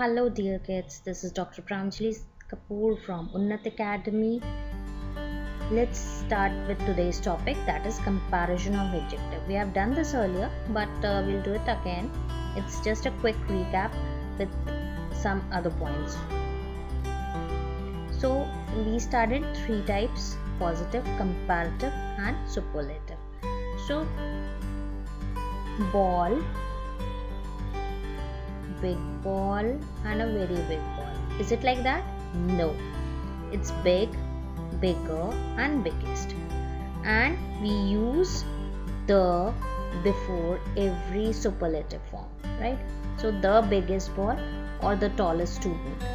Hello dear kids, this is Dr. Pranjali Kapoor from Unnat Academy. Let's start with today's topic, that is comparison of adjective. We have done this earlier but we'll do it again. It's just a quick recap with some other points. So we studied three types: positive, comparative and superlative. So ball, big ball and a very big ball. Is it like that? No. It's big, bigger and biggest. And we use the before every superlative form, right? So the biggest ball or the tallest student.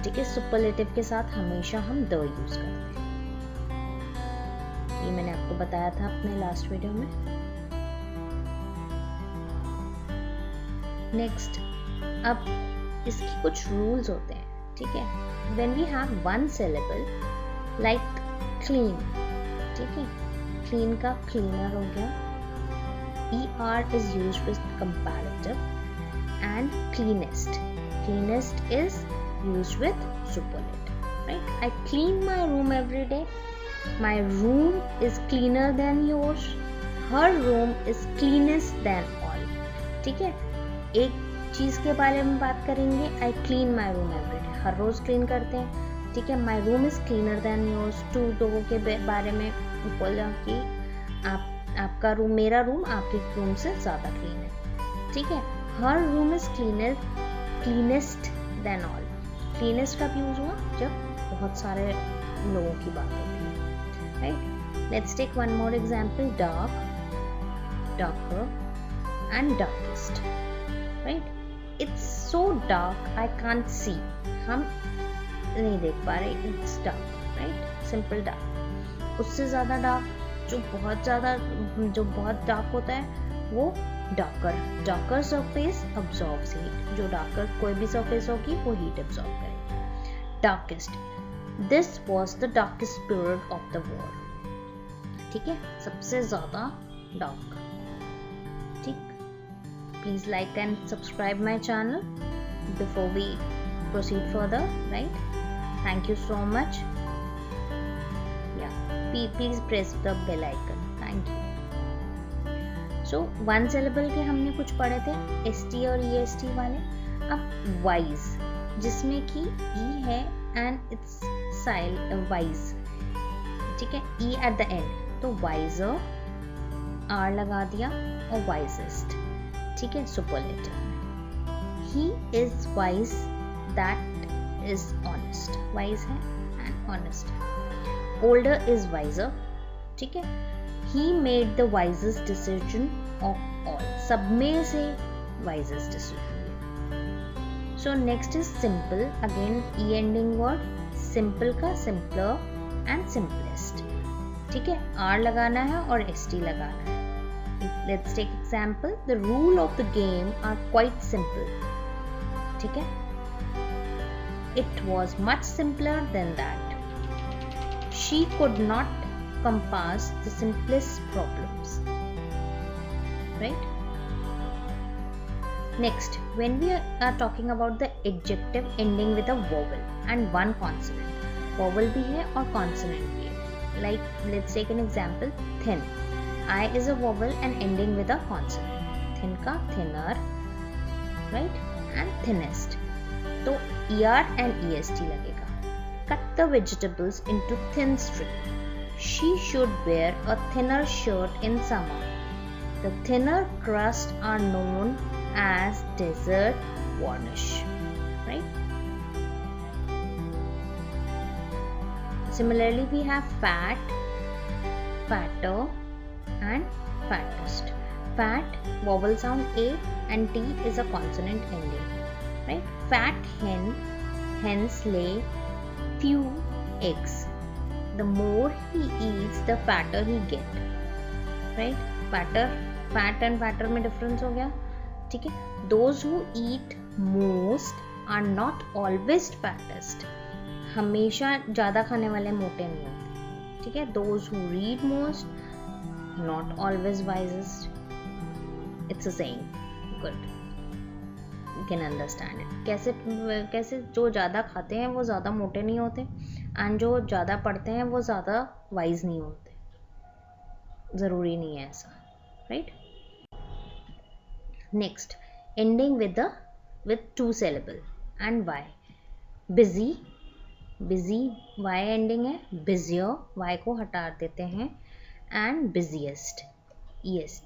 ठीक है, superlative के साथ हमेशा हम the use करते हैं. ये मैंने आपको बताया था अपने लास्ट वीडियो में. नेक्स्ट, अब इसकी कुछ रूल्स होते हैं. ठीक है, when we have one syllable like clean, ठीक है, क्लीन का क्लीनर हो गया. ER is used with comparative and cleanest. Cleanest is used with superlative, right? I clean my room every day. My room is cleaner than yours. Her room is cleanest than all. ठीक है, एक चीज के बारे में बात करेंगे. I clean my room every day. हर रोज क्लीन करते हैं. ठीक है, my room is cleaner than yours. टू लोगों के बारे में बोला कि आपका रूम, मेरा रूम आपके रूम से ज्यादा क्लीन है. ठीक है, her room is cleanest than all. Cleanest कब यूज हुआ? जब बहुत सारे लोगों की बात होती है, right? Let's take one more example. Dark, darker and darkest, right? It's so dark I can't see. हम नहीं देख पा रहे. It's dark, right? Simple dark. उससे ज्यादा डार्क, जो बहुत डार्क होता है वो darker. Darker surface absorbs heat. जो डार्कर कोई भी सरफेस होगी वो हीट अब्सॉर्ब करेगी. Darkest, this was the darkest period of the world. ठीक है, सबसे ज्यादा डार्क. ठीक, please like and subscribe my channel before we proceed further, right? Thank you so much. Yeah, please press the bell icon. Thank you. So one syllable के हमने कुछ पढ़े थे, ST और EST वाले. अब wise, जिसमें कि E है and it's wise. ठीक है, E at the end, तो wiser, R लगा दिया और wisest. ठीक है, superlative. He is wise, that is honest. Wise है and honest. Older is wiser. ठीक है, he made the wisest decision of all. सब में से wisest decision. So next is simple. Again E ending word. Simple का simpler and simplest. ठीक है, R लगाना है और ST लगाना है. Let's take example. The rule of the game are quite simple. ठीक है, it was much simpler than that. She could not compass the simplest problems, right? Next, when we are talking about the adjective ending with a vowel and one consonant, vowel भी है और consonant भी है. Like let's take an example. Thin, I is a vowel and ending with a consonant. Thin का thinner, right? And thinnest, तो ER and EST लगेगा. Cut the vegetables into thin strips. She should wear a thinner shirt in summer. The thinner crusts are known as dessert varnish, right? Similarly, we have fat, fatter and fattest. Fat, vowel sound A and T is a consonant ending, right? Fat hens lay few eggs. The more he eats, the fatter he get, right? Fat and fatter में difference हो गया. ठीक है, those who eat most are not always fattest. हमेशा ज्यादा खाने वाले मोटे नहीं होते. ठीक है, those who read most not always wisest. It's a saying. Good. Can understand it. कैसे कैसे जो ज़्यादा खाते हैं वो ज़्यादा मोटे नहीं होते, एंड जो ज़्यादा पढ़ते हैं वो ज़्यादा वाइज नहीं होते। ज़रूरी नहीं है ऐसा, right. Next, ending with 2 syllable and why। busy, busy y ending है, busier y को हटा देते हैं, and busiest est,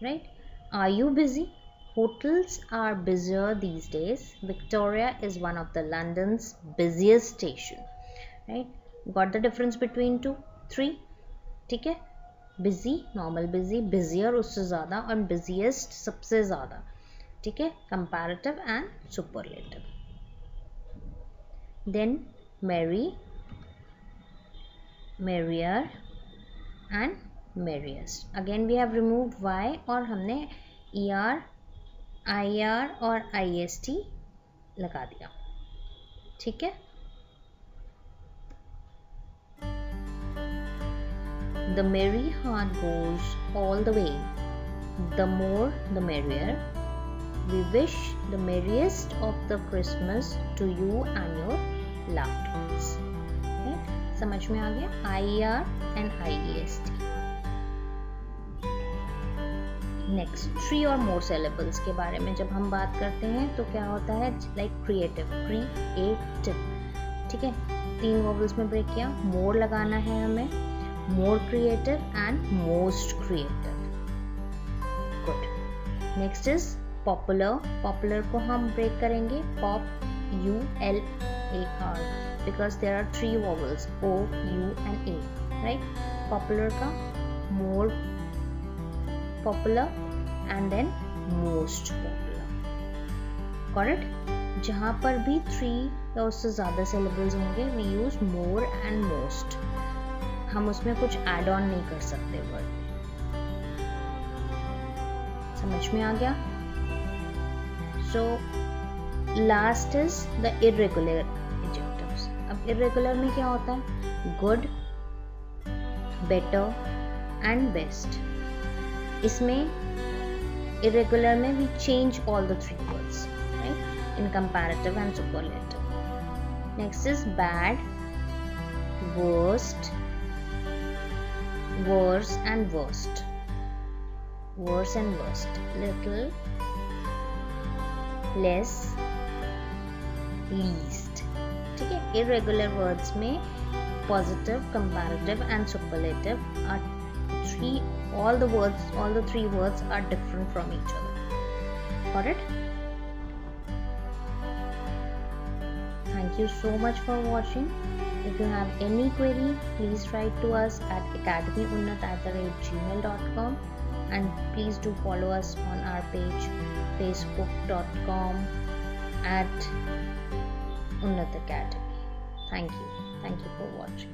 right। are you busy? hotels are busier these days। Victoria is one of the London's busiest station, right। got the difference between 2 3, ठीक है। busy normal busy, busier उससे ज़्यादा, और busiest सबसे ज़्यादा, ठीक है। comparative and superlative। then merry, merrier and merriest। again we have removed y और हमने er, ir और ist लगा दिया, ठीक है। the merry heart goes all the way, the more the merrier। we wish the merriest of the Christmas to you and your loved ones। okay? समझ में आ गया IER and IEST। नेक्स्ट, 3 और मोर syllables के बारे में जब हम बात करते हैं तो क्या होता है, लाइक क्रिएटिव, क्रिएटिव, ठीक है। 3 वॉवल्स में ब्रेक किया, मोर लगाना है हमें, more creative and most creative. Good. Next is popular. Popular को हम ब्रेक करेंगे, pop ULAR, because there are 3 vowels O, U and A, right. Popular का more popular and then most popular, correct. जहाँ पर भी 3 या उससे ज़्यादा syllables होंगे we use more and most. हम उसमें कुछ एड ऑन नहीं कर सकते वर्ड। समझ में आ गया। So last is the irregular adjectives. अब इर्रेगुलर में क्या होता है, गुड, बेटर एंड बेस्ट। इसमें irregular में we change all the 3 words, right, in comparative and superlative। next is bad, worst, worse and worst, worse and worst, little, less, least, ठीक है। irregular words में positive, comparative and superlative are 3, all the 3 words are different from each other, got it। thank you so much for watching। if you have any query, please write to us at academyunnat@gmail.com, and please do follow us on our page facebook.com/Unnat Academy। thank you for watching।